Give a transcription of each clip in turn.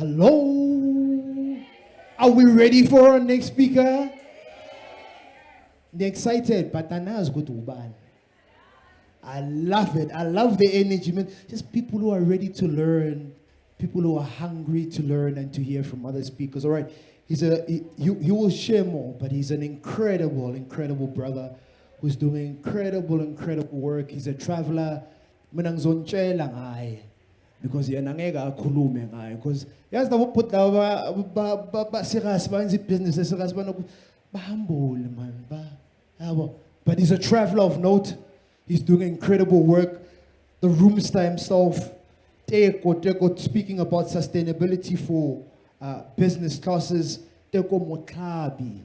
Hello? Are we ready for our next speaker? They're excited, but Tana's good to ban. I love it. I love the energy, man. Just people who are ready to learn, people who are hungry to learn and to hear from other speakers. All right, he will share more, but he's an incredible brother who's doing incredible work. He's a traveler. Because you're nangega akhulume ngayo because yazi labo put ba serious ba in business serious ba humble man ba. But he's a traveler of note. He's doing incredible work. The Roomster himself, Teko speaking about sustainability for business classes. Teko Motlhabi,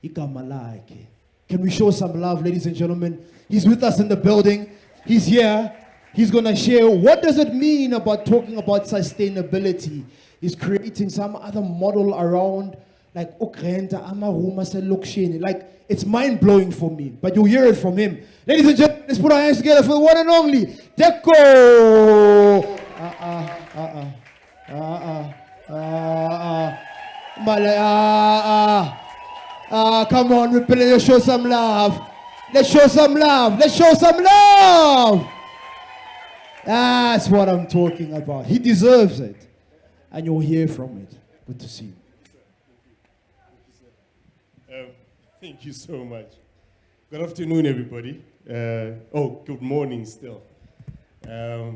igama lakhe. Can we show some love, ladies and gentlemen? He's with us in the building. He's here. He's going to share what does it mean about talking about sustainability. He's creating some other model around like like it's mind-blowing for me, but you'll hear it from him. Ladies and gentlemen, let's put our hands together for the one and only Teko. Come on, let's show some love. Let's show some love. Let's show some love. That's what I'm talking about. He deserves it. And you'll hear from it. Good to see you. Thank you so much. Good afternoon, everybody. Good morning still.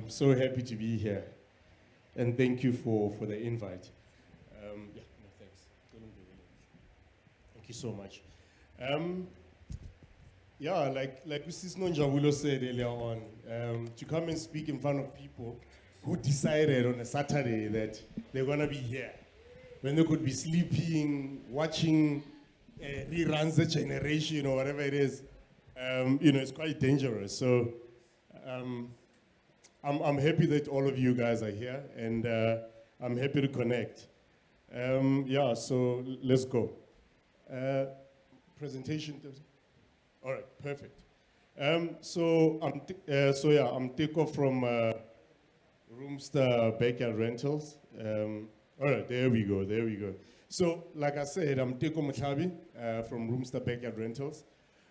So happy to be here. And thank you for the invite. Thanks. Thank you so much. Like Mrs. Nonjabulo said earlier on, to come and speak in front of people who decided on a Saturday that they're going to be here, when they could be sleeping, watching reruns the generation or whatever it is, it's quite dangerous. So I'm happy that all of you guys are here, and I'm happy to connect. So let's go. Presentation. All right, perfect. I'm Teko from Roomster Backyard Rentals. All right, there we go. So, like I said, I'm Teko Motlhabi from Roomster Backyard Rentals.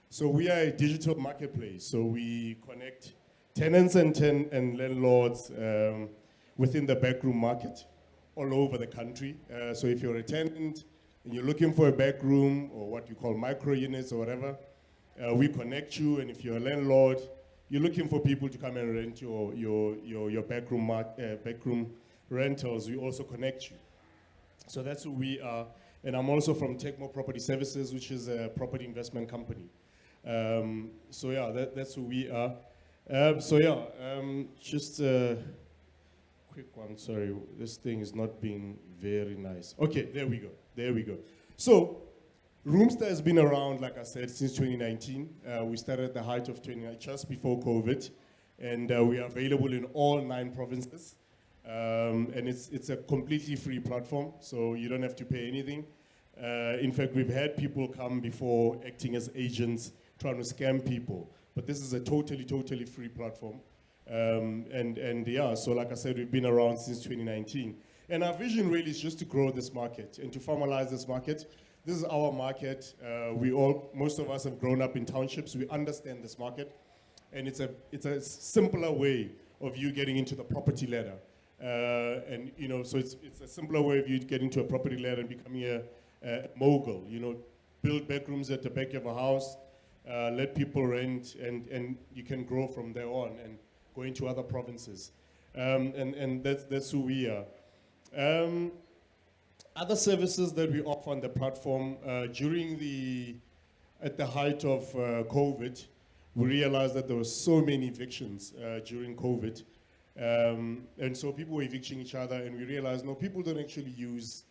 So we are a digital marketplace. So we connect tenants and landlords within the backroom market all over the country. So if you're a tenant and you're looking for a backroom or what you call micro units or whatever, we connect you. And if you're a landlord, you're looking for people to come and rent your backroom rentals, we also connect you. So that's who we are. And I'm also from Teko Property Services, which is a property investment company. That's who we are. Just a quick one. Sorry, this thing is not being very nice. Okay, there we go. So, Roomster has been around, like I said, since 2019. We started at the height of 2019, just before COVID. And we are available in all 9 provinces. And it's a completely free platform, so you don't have to pay anything. In fact, we've had people come before acting as agents, trying to scam people. But this is a totally free platform. So like I said, we've been around since 2019. And our vision really is just to grow this market and to formalize this market. This is our market. Most of us have grown up in townships. We understand this market. And it's a simpler way of you getting into the property ladder. So it's a simpler way of you getting to a property ladder and becoming a mogul. Build bedrooms at the back of a house, let people rent, and you can grow from there on and go into other provinces. And that's who we are. Other services that we offer on the platform, at the height of COVID, we realized that there were so many evictions during COVID. And so people were evicting each other, and we realized, no, people don't actually use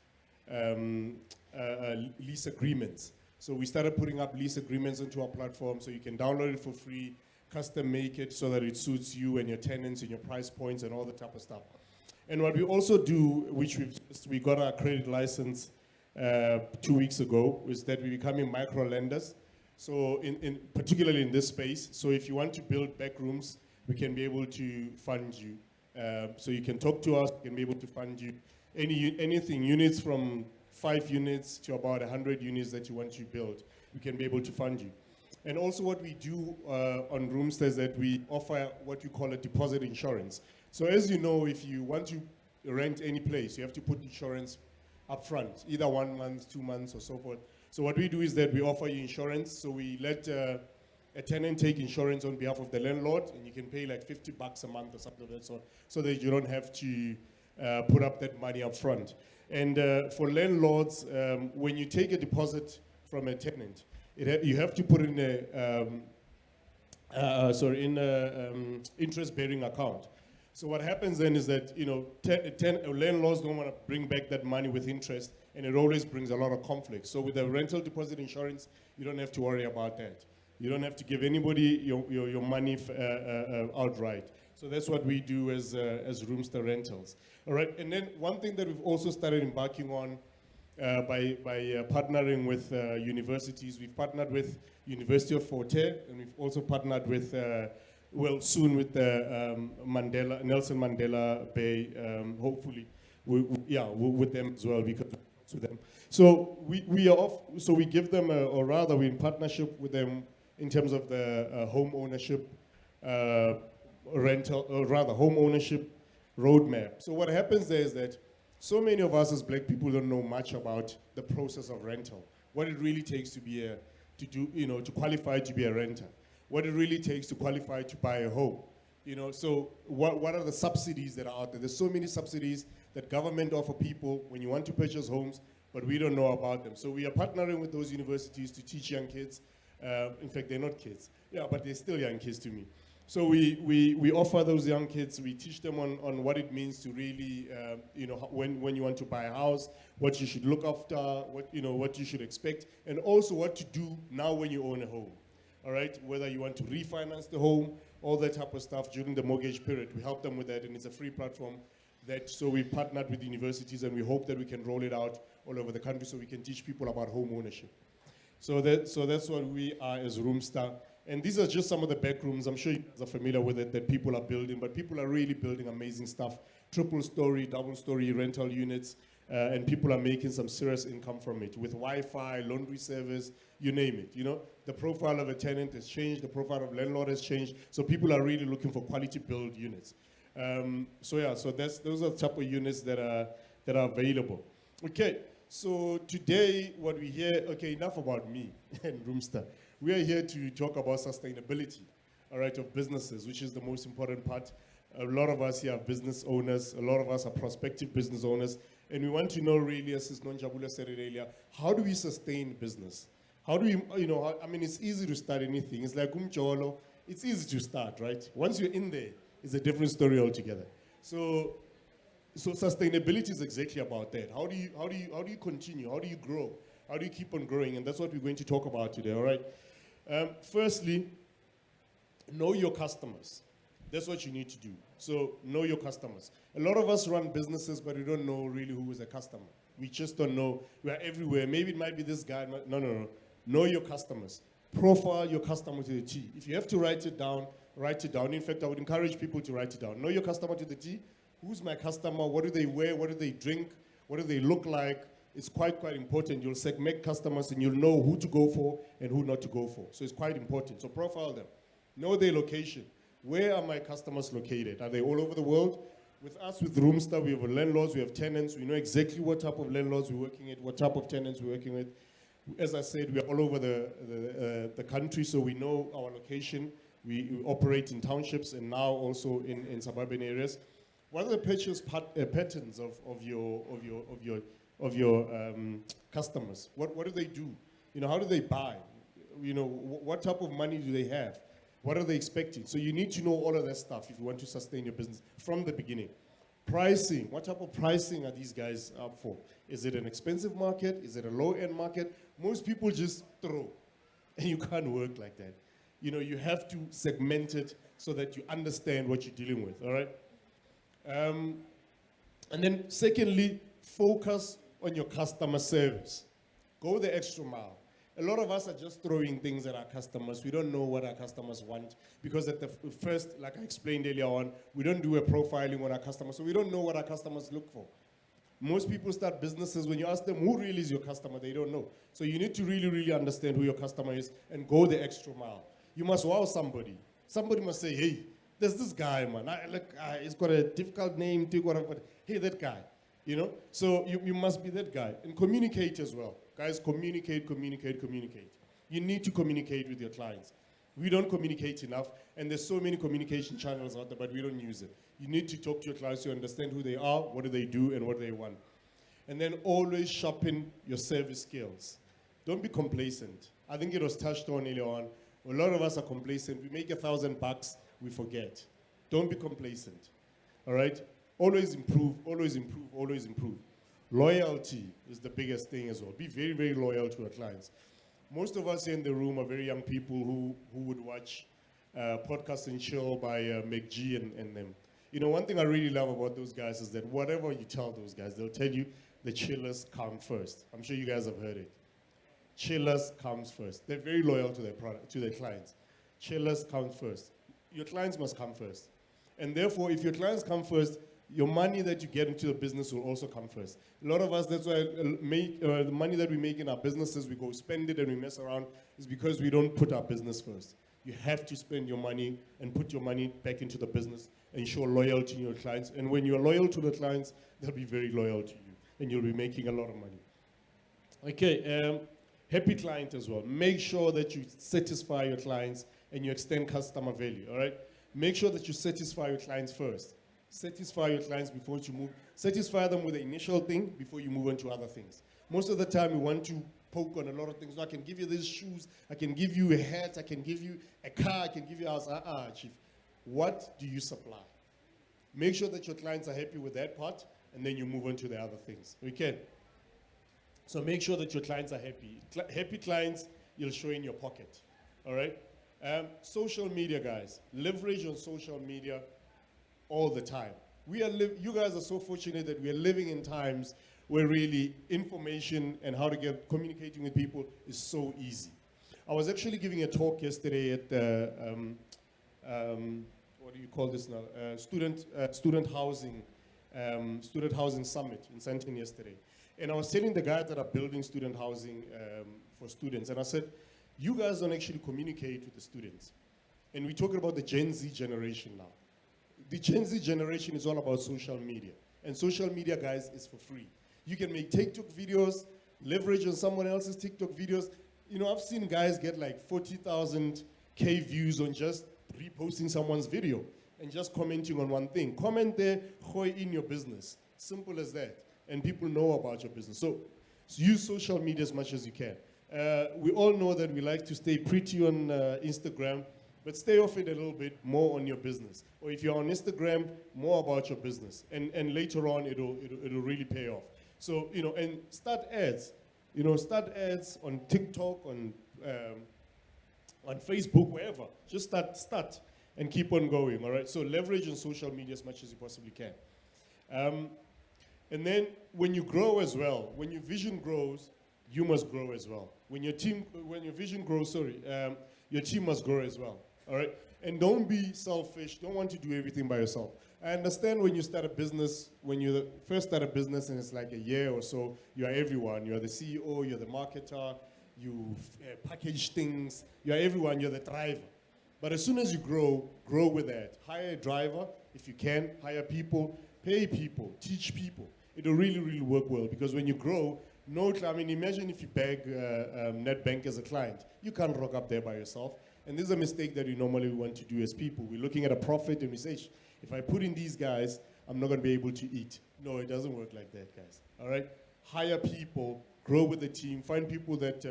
lease agreements. So we started putting up lease agreements into our platform so you can download it for free, custom make it so that it suits you and your tenants and your price points and all that type of stuff. And what we also do, which we got our credit license 2 weeks ago, is that we're becoming micro lenders. So particularly in this space, so if you want to build back rooms, we can be able to fund you. So you can talk to us, we can be able to fund you anything, units from 5 units to about 100 units that you want to build, we can be able to fund you. And also what we do on Roomster is that we offer what you call a deposit insurance. So as you know, if you want to rent any place, you have to put insurance up front, either 1 month, 2 months, or so forth. So what we do is that we offer you insurance. So we let a tenant take insurance on behalf of the landlord, and you can pay like $50 a month or something of that sort, so that you don't have to put up that money up front. And for landlords, when you take a deposit from a tenant, you have to put in a interest-bearing account. So what happens then is that, landlords don't want to bring back that money with interest, and it always brings a lot of conflict. So with the rental deposit insurance, you don't have to worry about that. You don't have to give anybody your money outright. So that's what we do as Roomster Rentals. All right, and then one thing that we've also started embarking on by partnering with universities. We've partnered with University of Fort Hare, and we've also partnered with, soon with the Nelson Mandela Bay, hopefully, with them as well, because with them. So we give them, or rather we're in partnership with them in terms of the home ownership home ownership roadmap. So what happens there is that so many of us as black people don't know much about the process of rental, what it really takes to qualify to be a renter, what it really takes to qualify to buy a home. So what are the subsidies that are out there? There's so many subsidies that government offer people when you want to purchase homes, but we don't know about them. So we are partnering with those universities to teach young kids. In fact, they're not kids, but they're still young kids to me. So we offer those young kids, we teach them on what it means to really, when you want to buy a house, what you should look after, what you should expect, and also what to do now when you own a home. All right, whether you want to refinance the home, all that type of stuff during the mortgage period, we help them with that, and it's a free platform. So we've partnered with universities, and we hope that we can roll it out all over the country so we can teach people about home ownership. So that's what we are as Roomster. And these are just some of the back rooms. I'm sure you guys are familiar with it, that people are building, but people are really building amazing stuff. Triple story, double story rental units, and people are making some serious income from it with Wi-Fi, laundry service, you name it. The profile of a tenant has changed, the profile of landlord has changed, so people are really looking for quality build units. So those are the type of units that are available. Okay, so today what we hear, enough about me and Roomster. We are here to talk about sustainability, all right, of businesses, which is the most important part. A lot of us here are business owners. A lot of us are prospective business owners. And we want to know really, as Nonjabula said it earlier, how do we sustain business? How do we, it's easy to start anything. It's like umjolo. It's easy to start, right? Once you're in there, it's a different story altogether. So sustainability is exactly about that. How do you continue? How do you grow? How do you keep on growing? And that's what we're going to talk about today, all right? Firstly, know your customers. That's what you need to do. So know your customers. A lot of us run businesses, but we don't know really who is a customer. We just don't know. We are everywhere. Maybe it might be this guy. No. Know your customers. Profile your customer to the T. If you have to write it down, write it down. In fact, I would encourage people to write it down. Know your customer to the T. Who's my customer? What do they wear? What do they drink? What do they look like? It's quite important. You'll segment customers and you'll know who to go for and who not to go for. So it's quite important. So profile them. Know their location. Where are my customers located? Are they all over the world? With us, with Roomster, we have landlords, we have tenants. We know exactly what type of landlords we're working with, what type of tenants we're working with. As I said, we are all over the country, so we know our location. We operate in townships and now also in suburban areas. What are the purchase patterns of your customers? What do they do? How do they buy? What type of money do they have? What are they expecting? So you need to know all of that stuff if you want to sustain your business from the beginning. Pricing. What type of pricing are these guys up for? Is it an expensive market? Is it a low-end market? Most people just throw, and you can't work like that. You have to segment it so that you understand what you're dealing with, all right? And then secondly, focus on your customer service. Go the extra mile. A lot of us are just throwing things at our customers. We don't know what our customers want because at the first, like I explained earlier on, we don't do a profiling on our customers, so we don't know what our customers look for. Most people start businesses, when you ask them who really is your customer, they don't know. So you need to really, really understand who your customer is and go the extra mile. You must wow somebody. Somebody must say, hey, there's this guy, man. He's got a difficult name, but hey, that guy. You know? So you must be that guy. And communicate as well. Guys, communicate. You need to communicate with your clients. We don't communicate enough, and there's so many communication channels out there, but we don't use it. You need to talk to your clients to understand who they are, what do they do, and what do they want. And then always sharpen your service skills. Don't be complacent. I think it was touched on earlier on. A lot of us are complacent. We make $1,000, we forget. Don't be complacent, all right? Always improve. Loyalty is the biggest thing as well. Be very, very loyal to your clients. Most of us here in the room are very young people who would watch Podcast and Chill by McG and them. You know, one thing I really love about those guys is that whatever you tell those guys, they'll tell you the chillers come first. I'm sure you guys have heard it. Chillers comes first. They're very loyal to their product, to their clients. Chillers come first. Your clients must come first. And therefore, if your clients come first, your money that you get into the business will also come first. A lot of us, that's why the money that we make in our businesses, we go spend it and we mess around, is because we don't put our business first. You have to spend your money and put your money back into the business and show loyalty to your clients. And when you're loyal to the clients, they'll be very loyal to you and you'll be making a lot of money. Okay, happy client as well. Make sure that you satisfy your clients and you extend customer value, all right? Make sure that you satisfy your clients first. Satisfy your clients before you move. Satisfy them with the initial thing before you move on to other things. Most of the time, we want to poke on a lot of things. So I can give you these shoes, I can give you a hat, I can give you a car, I can give you a house. Chief. What do you supply? Make sure that your clients are happy with that part, and then you move on to the other things. Okay? So make sure that your clients are happy. Happy clients, you'll show in your pocket. All right? Social media, guys. Leverage on social media all the time. You guys are so fortunate that we are living in times where really information and how to communicating with people is so easy. I was actually giving a talk yesterday at the, what do you call this now? Student housing summit in Sandton yesterday. And I was telling the guys that are building student housing for students, and I said, you guys don't actually communicate with the students. And we're talking about the Gen Z generation now. The Gen Z generation is all about social media. And social media, guys, is for free. You can make TikTok videos, leverage on someone else's TikTok videos. You know, I've seen guys get like 40,000 views on just reposting someone's video and just commenting on one thing. Comment there, hoy in your business. Simple as that. And people know about your business. So use social media as much as you can. We all know that we like to stay pretty on Instagram, but stay off it a little bit more on your business. Or if you're on Instagram, more about your business. And later on, it'll really pay off. So, you know, and start ads. You know, start ads on TikTok, on Facebook, wherever. Just start and keep on going, all right? So leverage on social media as much as you possibly can. And then when you grow as well, when your vision grows, you must grow as well. When your vision grows, your team must grow as well. All right? And don't be selfish. Don't want to do everything by yourself. I understand when you start a business, when you first start a business and it's like a year or so, you are everyone. You're the CEO, you're the marketer, you package things, you're everyone, you're the driver. But as soon as you grow with that. Hire a driver if you can, hire people, pay people, teach people. It'll really, really work well because when you grow, I mean, imagine if you beg NetBank as a client. You can't rock up there by yourself. And this is a mistake that we normally want to do as people. We're looking at a profit and we say, if I put in these guys, I'm not going to be able to eat. No, it doesn't work like that, guys. All right? Hire people, grow with the team, find people that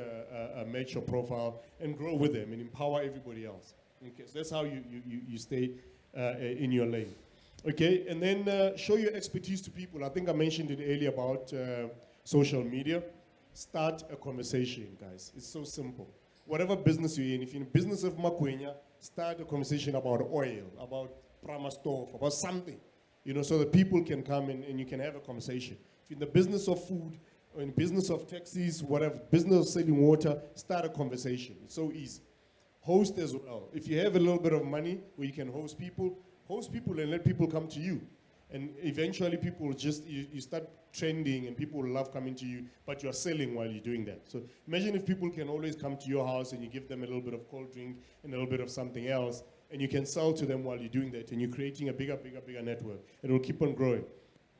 match your profile, and grow with them and empower everybody else. Okay, so that's how you stay in your lane. Okay, and then show your expertise to people. I think I mentioned it earlier about social media. Start a conversation, guys. It's so simple. Whatever business you're in, if you're in the business of makwenya, start a conversation about oil, about Prama stove, about something, you know, so that people can come and you can have a conversation. If you're in the business of food, or in the business of taxis, whatever, business of selling water, start a conversation. It's so easy. Host as well. If you have a little bit of money where you can host people and let people come to you. And eventually people just, you start trending and people will love coming to you, but you're selling while you're doing that. So imagine if people can always come to your house and you give them a little bit of cold drink and a little bit of something else, and you can sell to them while you're doing that, and you're creating a bigger network. It will keep on growing.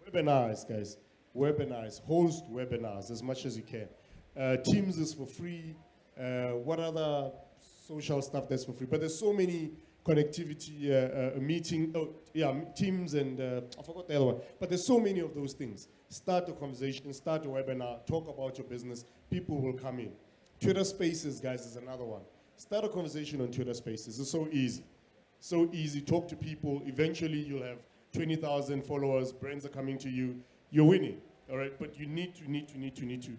Webinars, guys. Webinars. Host webinars as much as you can. Teams is for free. What other social stuff that's for free? But there's so many connectivity, Teams and I forgot the other one. But there's so many of those things. Start a conversation, start a webinar, talk about your business. People will come in. Twitter Spaces, guys, is another one. Start a conversation on Twitter Spaces. It's so easy. So easy. Talk to people. Eventually, you'll have 20,000 followers. Brands are coming to you. You're winning. All right. But you need to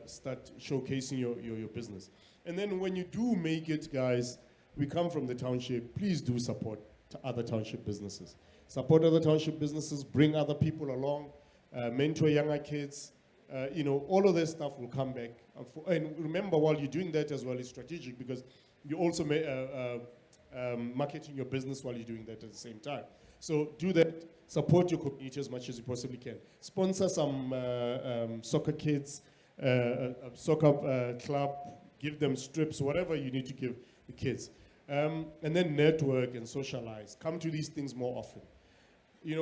start showcasing your business. And then when you do make it, guys, we come from the township. Please do support to other township businesses. Support other township businesses. Bring other people along. Mentor younger kids. All of that stuff will come back. And remember, while you're doing that as well, it's strategic because you also marketing your business while you're doing that at the same time. So do that. Support your community as much as you possibly can. Sponsor some soccer kids, a soccer club. Give them strips, whatever you need to give the kids. And then network and socialize. Come to these things more often.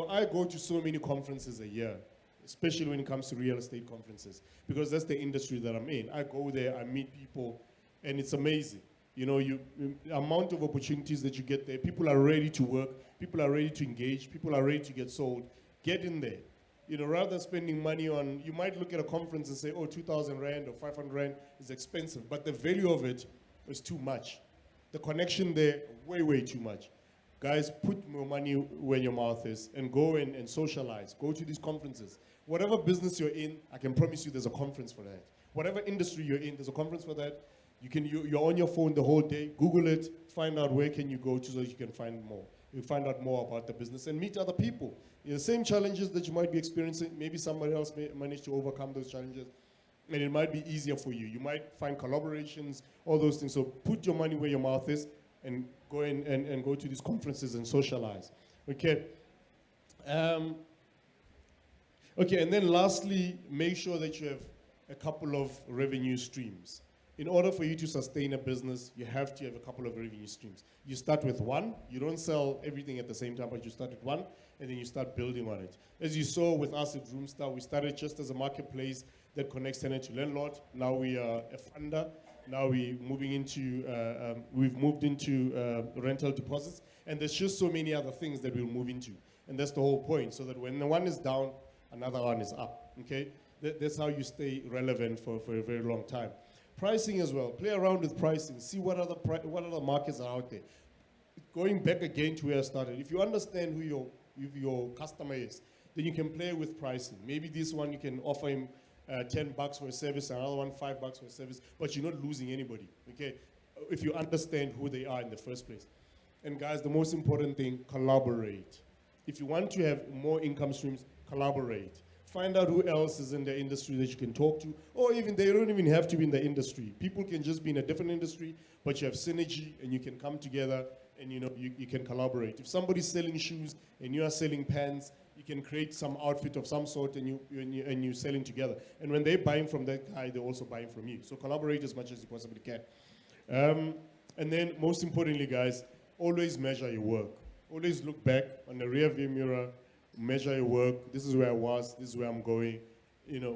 I go to so many conferences a year, especially when it comes to real estate conferences, because that's the industry that I'm in. I go there, I meet people, and it's amazing. The amount of opportunities that you get there, people are ready to work, people are ready to engage, people are ready to get sold. Get in there. Rather than spending money on, you might look at a conference and say, oh, 2,000 Rand or 500 Rand is expensive, but the value of it is too much. The connection there, way, way too much. Guys, put more money where your mouth is and go in and socialize. Go to these conferences. Whatever business you're in, I can promise you there's a conference for that. Whatever industry you're in, there's a conference for that. You're on your phone the whole day. Google it. Find out where can you go to so you can find more. You find out more about the business and meet other people. The same challenges that you might be experiencing, maybe somebody else may manage to overcome those challenges. And it might be easier for you. You might find collaborations, all those things. So put your money where your mouth is and go in and go to these conferences and socialize. Okay. Okay, and then lastly, make sure that you have a couple of revenue streams. In order for you to sustain a business, you have to have a couple of revenue streams. You start with one. You don't sell everything at the same time, but you start with one, and then you start building on it. As you saw with us at Roomstar, we started just as a marketplace that connects tenant to landlord. Now we are a funder. Now we're moving into, we've moved into rental deposits. And there's just so many other things that we'll move into. And that's the whole point, so that when the one is down, another one is up, okay? That's how you stay relevant for a very long time. Pricing as well. Play around with pricing. See what other markets are out there. Going back again to where I started, if you understand who your customer is, then you can play with pricing. Maybe this one you can offer him $10 for a service, another one $5 for a service, but you're not losing anybody, okay? If you understand who they are in the first place. And guys, the most important thing, collaborate. If you want to have more income streams, collaborate. Find out who else is in the industry that you can talk to, or even they don't even have to be in the industry. People can just be in a different industry, but you have synergy and you can come together and you can collaborate. If somebody's selling shoes and you are selling pants, you can create some outfit of some sort and you're selling together. And when they're buying from that guy, they're also buying from you. So collaborate as much as you possibly can. And then most importantly, guys, always measure your work. Always look back on the rear view mirror, measure your work. This is where I was, this is where I'm going.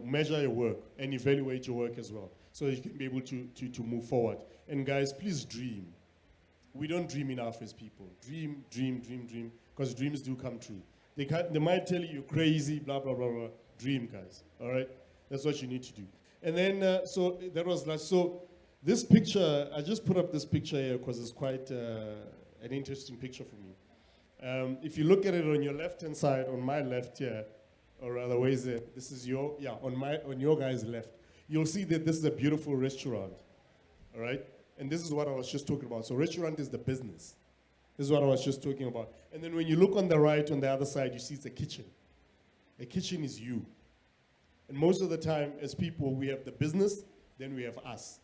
Measure your work and evaluate your work as well so that you can be able to move forward. And guys, please dream. We don't dream enough as people. Dream, because dreams do come true. They might tell you you're crazy, blah, blah, blah, blah. Dream, guys, all right? That's what you need to do. And then, so that was last. So this picture, I just put up this picture here because it's quite an interesting picture for me. If you look at it on your left-hand side, on my left here, or rather, where is it? This is on your guy's left. You'll see that this is a beautiful restaurant, all right? And this is what I was just talking about. So restaurant is the business. This is what I was just talking about. And then when you look on the right, on the other side, you see it's a kitchen. A kitchen is you. And most of the time, as people, we have the business, then we have us.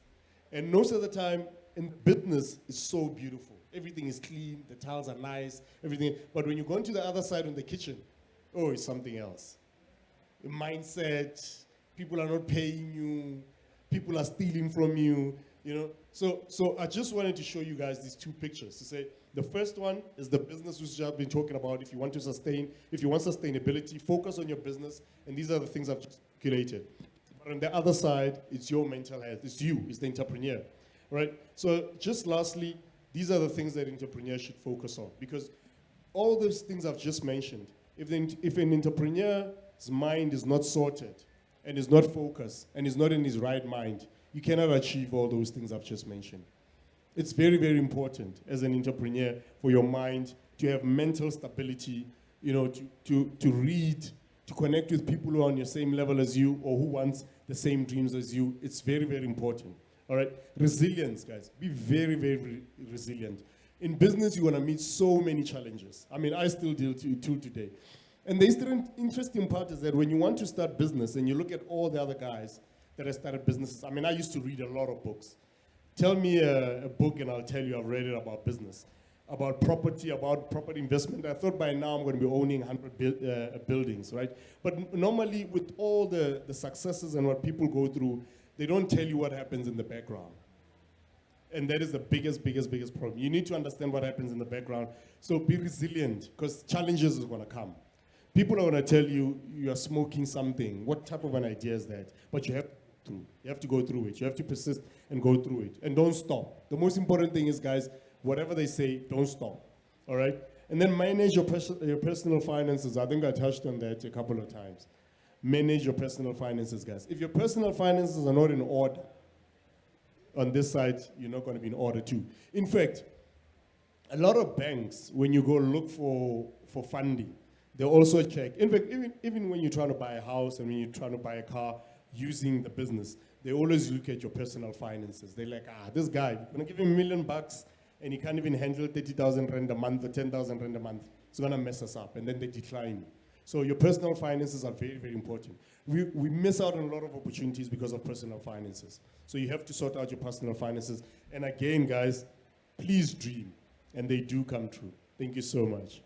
And most of the time, in business, it's so beautiful. Everything is clean, the tiles are nice, everything. But when you go into the other side on the kitchen, oh, it's something else. The mindset, people are not paying you, people are stealing from you, you know. So I just wanted to show you guys these two pictures to say, the first one is the business which I've been talking about. If you want sustainability, focus on your business, and these are the things I've just curated. But on the other side, it's your mental health. It's you, it's the entrepreneur, right? So just lastly, these are the things that entrepreneurs should focus on, because all those things I've just mentioned, if an entrepreneur's mind is not sorted and is not focused and is not in his right mind, you cannot achieve all those things I've just mentioned. It's very, very important as an entrepreneur for your mind to have mental stability, you know, to read, to connect with people who are on your same level as you or who wants the same dreams as you. It's very, very important. All right? Resilience, guys. Be very, very resilient. In business, you're going to meet so many challenges. I mean, I still deal till today. And the interesting part is that when you want to start business and you look at all the other guys that have started businesses, I mean, I used to read a lot of books. Tell me a book and I'll tell you I've read it about business, about property investment. I thought by now I'm going to be owning 100 buildings, right? But normally with all the successes and what people go through, they don't tell you what happens in the background. And that is the biggest problem. You need to understand what happens in the background. So be resilient, because challenges are going to come. People are going to tell you you are smoking something. What type of an idea is that? But you have to go through it. You have to persist and go through it. And don't stop. The most important thing is, guys, whatever they say, don't stop. All right? And then manage your personal finances. I think I touched on that a couple of times. Manage your personal finances, guys. If your personal finances are not in order, on this side, you're not going to be in order too. In fact, a lot of banks, when you go look for funding, they also check. In fact, even when you're trying to buy a house and when you're trying to buy a car using the business, they always look at your personal finances. They're like, this guy, I'm going to give him $1 million and he can't even handle 30,000 rand a month or 10,000 rand a month. It's going to mess us up. And then they decline. So your personal finances are very, very important. We miss out on a lot of opportunities because of personal finances. So you have to sort out your personal finances. And again, guys, please dream. And they do come true. Thank you so much.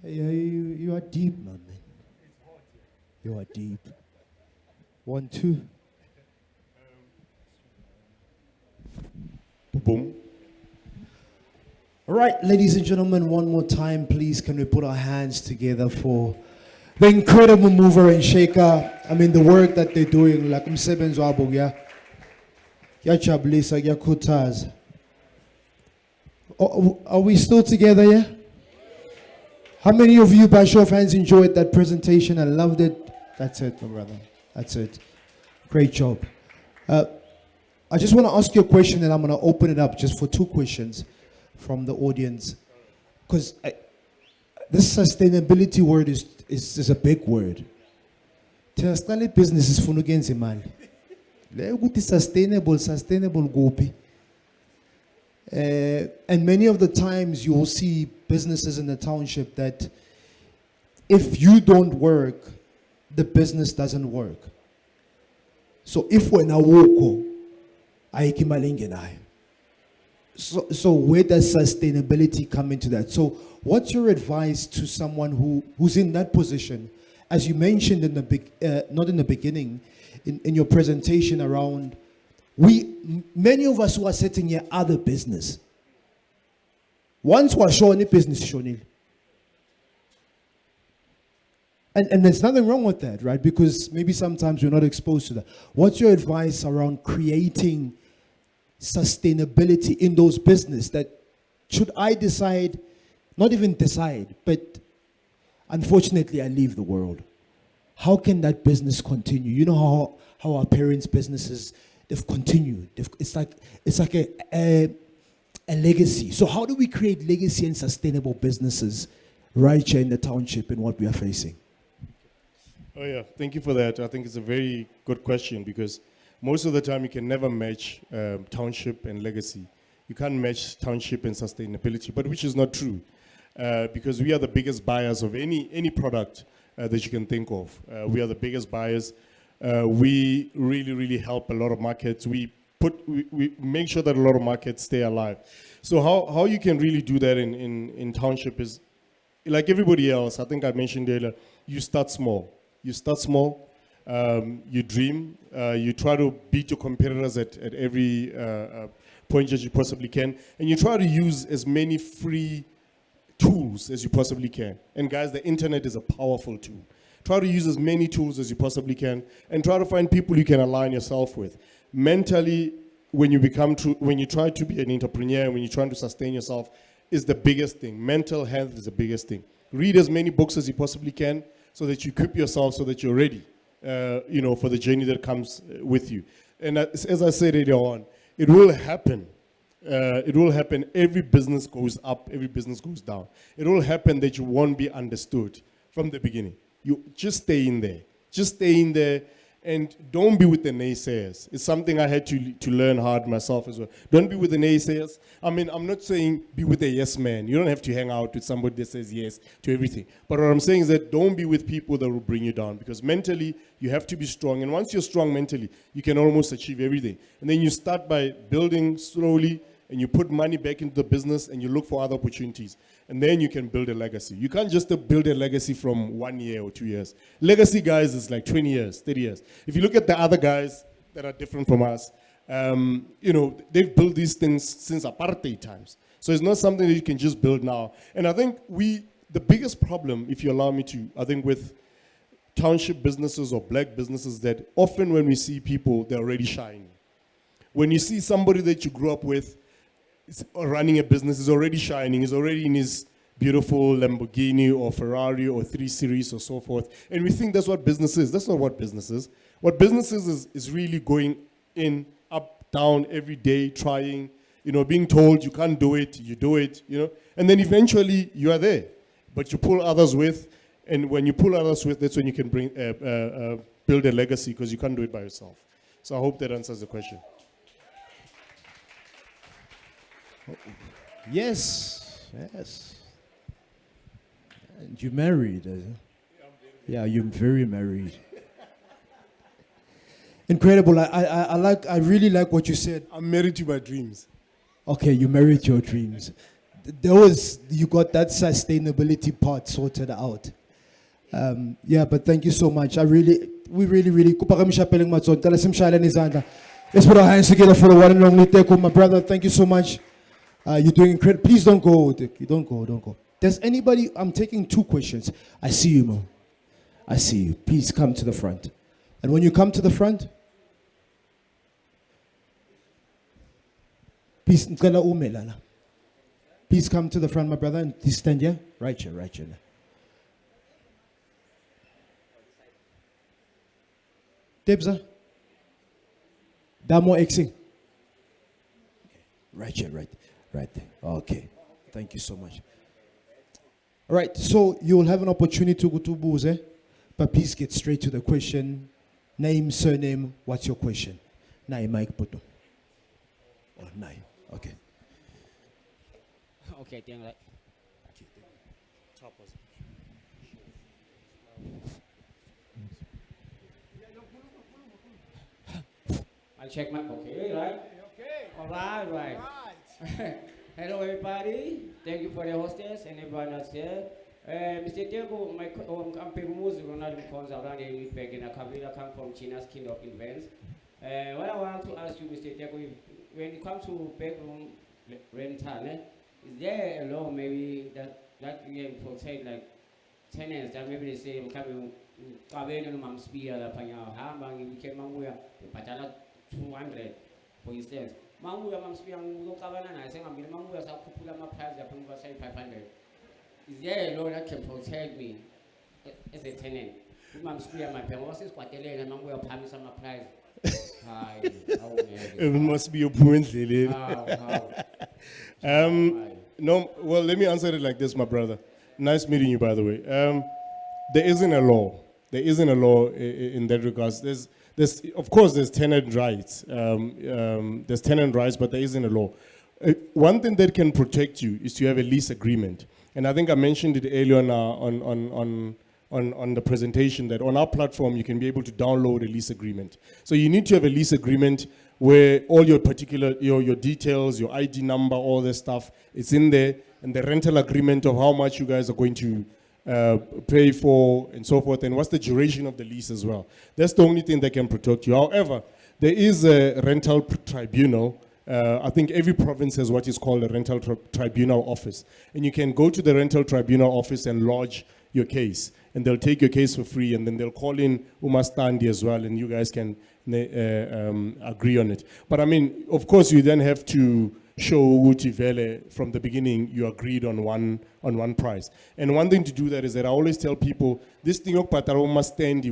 Yeah, you are deep, my man. You are deep. 1, 2. Boom. All right, ladies and gentlemen, one more time, please, can we put our hands together for the incredible mover and shaker? I mean, the work that they're doing, like umsebenzi wabo, yeah. Kuyajabulisa, kuyakhuthaza. Are we still together, yeah? How many of you, by show of hands, enjoyed that presentation and loved it? That's it, my brother. That's it. Great job. I just want to ask you a question, and I'm going to open it up just for 2 questions from the audience. Because this sustainability word is a big word. Tell business is funugenzi mali. Le ukuthi sustainable gopi. And many of the times you will see businesses in the township that if you don't work, the business doesn't work. So if we're now woko, so where does sustainability come into that? So what's your advice to someone who's in that position? As you mentioned in the not in the beginning, in your presentation around, many of us who are sitting here are the business. Once we're showing business, showing. And there's nothing wrong with that, right? Because maybe sometimes we're not exposed to that. What's your advice around creating sustainability in those business that should I decide, not even decide, but unfortunately I leave the world? How can that business continue? You know how our parents' businesses, they've continued. It's like a legacy. So how do we create legacy and sustainable businesses right here in the township in what we are facing? Oh yeah, thank you for that. I think it's a very good question because most of the time you can never match township and legacy. You can't match township and sustainability, but which is not true because we are the biggest buyers of any product that you can think of. We are the biggest buyers. We really help a lot of markets. We make sure that a lot of markets stay alive. So how you can really do that in township is like everybody else. I think I mentioned earlier. You start small. You start small. You dream. You try to beat your competitors at every point that you possibly can, and you try to use as many free tools as you possibly can. And guys, the internet is a powerful tool. Try to use as many tools as you possibly can, and try to find people you can align yourself with. Mentally, when you try to be an entrepreneur, when you're trying to sustain yourself, is the biggest thing. Mental health is the biggest thing. Read as many books as you possibly can, so that you equip yourself, so that you're ready, for the journey that comes with you. And as I said earlier on, it will happen. It will happen. Every business goes up, every business goes down. It will happen that you won't be understood from the beginning. You just stay in there. Just stay in there. And don't be with the naysayers. It's something I had to learn hard myself as well. Don't be with the naysayers. I mean, I'm not saying be with a yes man. You don't have to hang out with somebody that says yes to everything. But what I'm saying is that don't be with people that will bring you down, because mentally you have to be strong. And once you're strong mentally, you can almost achieve everything. And then you start by building slowly, and you put money back into the business, and you look for other opportunities. And then you can build a legacy. You can't just build a legacy from 1 year or 2 years. Legacy, guys, is like 20 years, 30 years. If you look at the other guys that are different from us, they've built these things since apartheid times. So it's not something that you can just build now. And I think the biggest problem, if you allow me to, I think with township businesses or black businesses, that often when we see people, they're already shining. When you see somebody that you grew up with, running a business, is already shining, is already in his beautiful Lamborghini or Ferrari or 3 Series or so forth. And we think that's what business is. That's not what business is. What business is really going in, up, down, every day, trying, being told you can't do it, you do it, And then eventually you are there. But you pull others with, and when you pull others with, that's when you can build a legacy, because you can't do it by yourself. So I hope that answers the question. Yes. And you married. Yeah, you're very married. Incredible. I really like what you said. I'm married to my dreams. Okay, you married your dreams. You got that sustainability part sorted out. But thank you so much. We really let's put our hands together for the one and only Teko, my brother. Thank you so much. You're doing incredible. Please don't go. Don't go. Does anybody? I'm taking 2 questions. I see you, Mo. I see you. Please come to the front. And when you come to the front, please come to the front, my brother, and please stand here. Right here. Debza. Damo Xing. Right here, right there. Okay. Thank you so much. All right, so you'll have an opportunity to go to Buze, but please get straight to the question. Name, surname, what's your question? Nai Mike Puto. Oh, Nai. Okay. Okay, thank you. I check my okay, right? Okay. All right. Right. Hello, everybody. Thank you for the hostess and everyone else here. Mr. Teko, I'm Pegumuzi Ronald Mkonza around the Peg in a Kabila, come from China's King of Events. What I want to ask you, Mr. Teko, when it comes to bedroom rental, is there a law maybe that you can protect like tenants that maybe they say I'm coming la panya hamba ngike manguya patala 200 for instance manguya mamspia ngokabana na senga mbili manguya sakhuphula ama price yapha say 500. Is there a law that can protect me as a tenant? Mamspia my pengo sisikwatelela manguya phamisa ama price. It must be a point, Lily. No, well, let me answer it like this, my brother. Nice meeting you, by the way. There isn't a law. There isn't a law in that regards. There's of course there's tenant rights. There's tenant rights, but there isn't a law. One thing that can protect you is to have a lease agreement. And I think I mentioned it earlier on the presentation that on our platform you can be able to download a lease agreement. So you need to have a lease agreement where all your particular your details, your ID number, all this stuff, it's in there, and the rental agreement of how much you guys are going to pay for and so forth, and what's the duration of the lease as well. That's the only thing that can protect you. However, there is a rental tribunal. I think every province has what is called a rental tribunal office. And you can go to the rental tribunal office and lodge your case. And they'll take your case for free, and then they'll call in Umastandi as well, and you guys can agree on it. But I mean, of course, you then have to show Uti Vele from the beginning you agreed on one price. And one thing to do that is that I always tell people, this thing of Pataro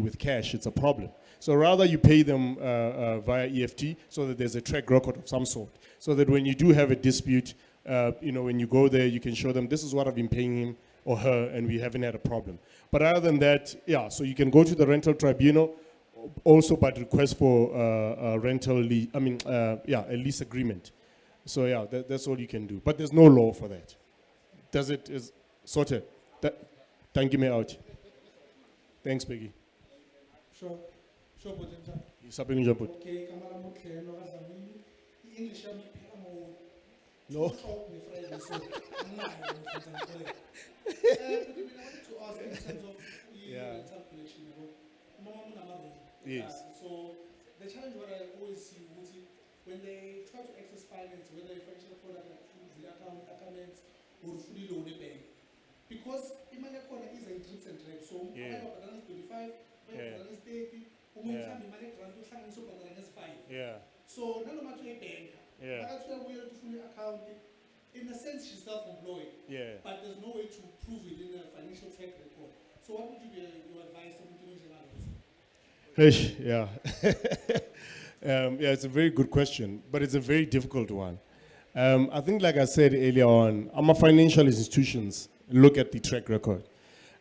with cash, it's a problem. So rather you pay them via EFT so that there's a track record of some sort. So that when you do have a dispute, when you go there, you can show them, this is what I've been paying him or her, and we haven't had a problem. But other than that, yeah, so you can go to the rental tribunal also, but request for a lease agreement. So yeah, that's all you can do. But there's no law for that. Is sorted. Thank you, me out. Thanks, Peggy. Sure. Sure, but Something you put. okay, Kamala Mokhe, no Razamini, English, No. I wanted to ask in terms of Yeah. rental collection, Yes. So the challenge what I always see when they try to access finance, whether a financial product like the accounts or fully loaded bank, because imali yakhona is a drips and drabs. So Yeah. abanye babhadala 25, abanye babhadala 30, umuntu mhlawumbe imali egrant uhlanganisa ubhadala ngezi-5. Yeah. So nanoma kuthiwa ibhenka, Yeah. nakathiwa ubuye ufuna i-account, in a sense she's self-employed, Yeah. but there's no way to prove it in a financial track record. So what would you be your advice on doing that? Yeah. Yeah, it's a very good question, but it's a very difficult one. I think, like I said earlier on, our financial institutions look at the track record.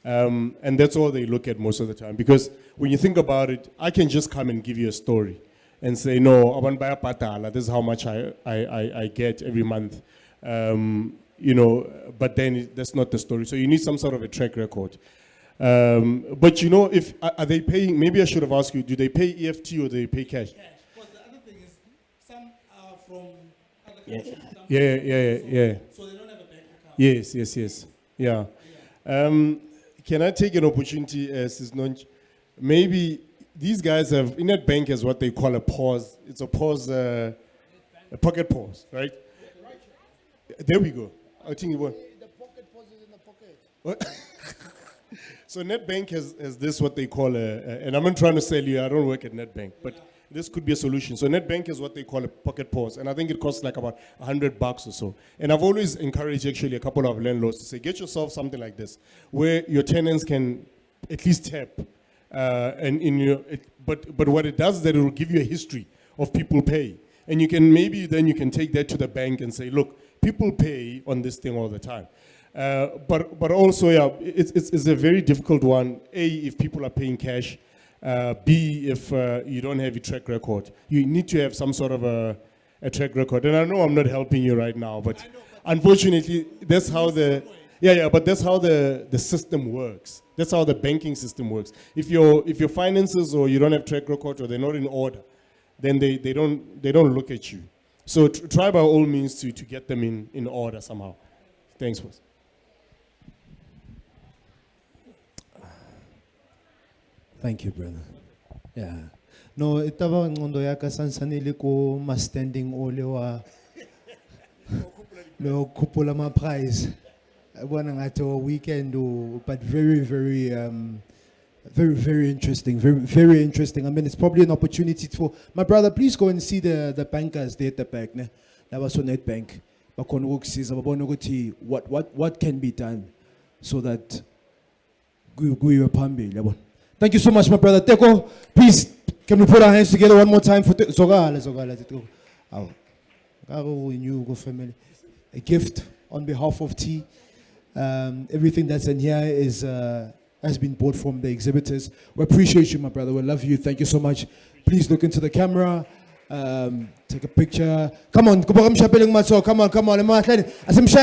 And that's all they look at most of the time. Because when you think about it, I can just come and give you a story and say, no, I want to buy a patala, this is how much I get every month. But then that's not the story. So you need some sort of a track record. But if are they paying? Maybe I should have asked you: do they pay EFT or do they pay cash? Cash. Because the other thing is, some are from other Yeah. countries. Yeah. So they don't have a bank account. Yes. Yeah. Can I take an opportunity as is known? Maybe these guys have in that bank has what they call a pause. It's a pause, a pocket pause, right? There we go. I think it was. The pocket pause is in the pocket. What? So NetBank has this what they call and I'm not trying to sell you, I don't work at NetBank, but this could be a solution. So NetBank is what they call a pocket pause, and I think it costs like about $100 or so. And I've always encouraged actually a couple of landlords to say, get yourself something like this, where your tenants can at least tap, but what it does is that it will give you a history of people pay. And you can you can take that to the bank and say, look, people pay on this thing all the time. But also, yeah, it's a very difficult one. A, if people are paying cash. B, if you don't have a track record. You need to have some sort of a track record. And I know I'm not helping you right now, but unfortunately, that's how but that's how the system works. That's how the banking system works. If your finances or you don't have track record or they're not in order, then they don't look at you. So try by all means to get them in order somehow. Thanks, boss. Thank you, brother. Yeah. No, itaba ngondo yaka sansanili ko ma standing ole wa lo kupula ma prize. Bona ngathi weekend but very very interesting. Very interesting. I mean, it's probably an opportunity for my brother. Please go and see the bankers there at the back. Ne, that was on NetBank. What can be done so that we pambi. Thank you so much, my brother. Teko, please, can we put our hands together one more time for Zogala. Family. A gift on behalf of T. Everything that's in here is a has been bought from the exhibitors. We appreciate you, my brother. We love you. Thank you so much. Please look into the camera. Take a picture. Come on, come on, Emalahleni.